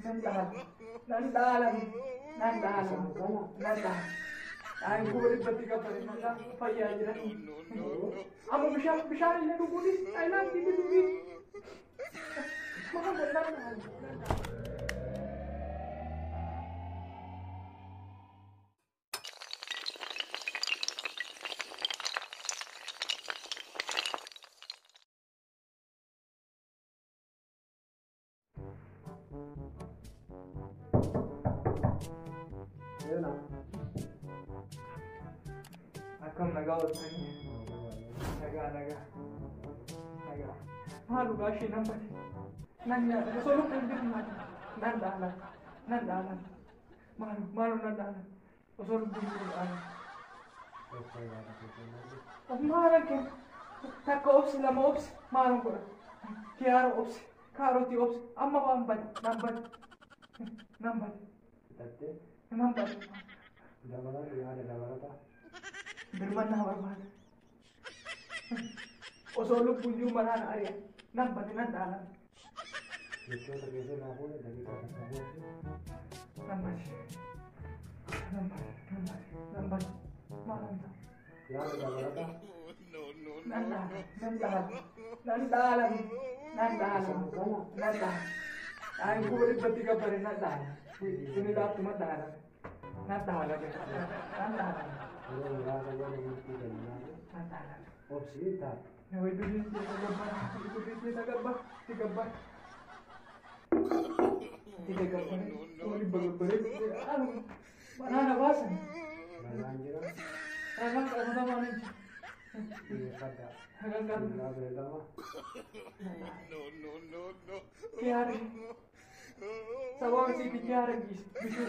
nandahalan. Ay, kulit ba't ka pa rin paya dyan? Amo bishan ilay nugulis. Ay lang, dibis. Nandahalan. Akam nagautani. Naga. Malu gashi nampak. Nanya, solo pendek mati. Nandahalan. Malu nandahalan. Solo pendek mati. Malu ke? Takka opsi lama opsi. Malu ko. Kiara opsi. Karoti opsi. Amma nambat. Tatte? Nambat. Dabara ta. Bermana barman. Solo punju mana area. Nambat nandahalan. Itu terbiasa nabung dari kata Nambat. Malam. Ya dabara ta. Nandahalan. Ay, kulit ba't ka pa rin nandahalan? Sinilap tumandahalan. Nandahalan. Opsi ta. Naway bilhin siya sa gaban. Ikutin siya sa gaban. Tigaban. Kulit bagay. Ano? Mananabasan. Malanjira. Hanggang kasamanin siya. Iya pada. Hanggang Tidak beragama. Kiari. Sawang si Kiari gis. Bisu.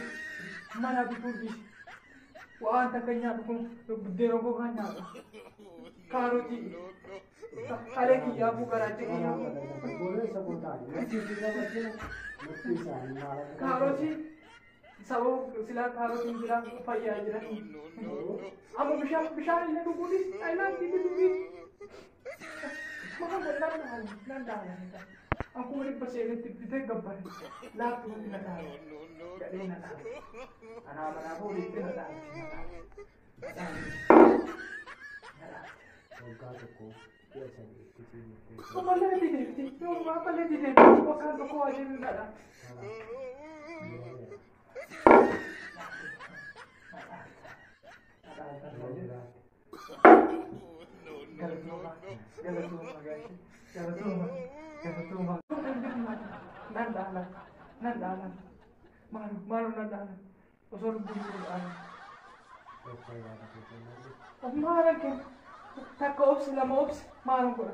Mana bisu gis. Waan takanya kung budero ko kanya. Karoti. Kaleki ya bu karate ya. Boleh sebut aja. Masih tidak baca. Mesti saya. Karoti. Sawang sila karoti sila paya jira. Amo bishan ilay nugulis. Ay lang, dibis. Nandahalan. Ang kulit pa siya yung tipitay gabay. Lahat yung tinatahan. Galing natahan. Anaman ako ulit tinatahan. Pagkato ko, biasa Pamala din. Yung mapala din. Pagkato ko ay yung nala. Galatuma. Nandahalan. Malu nandahalan. Solo pendek mati. Malu ke? Takka opsi lama opsi. Malu ko.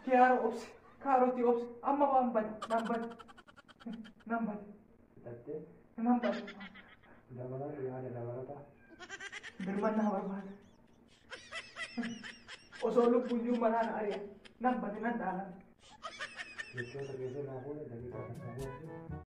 Kiara opsi. Karoti opsi. Amma nambat. Tatte? Nambat. Dabara ta. Bermana barman. Solo punju mana area. Nambat nandahalan. Itu terbiasa nabung dari kata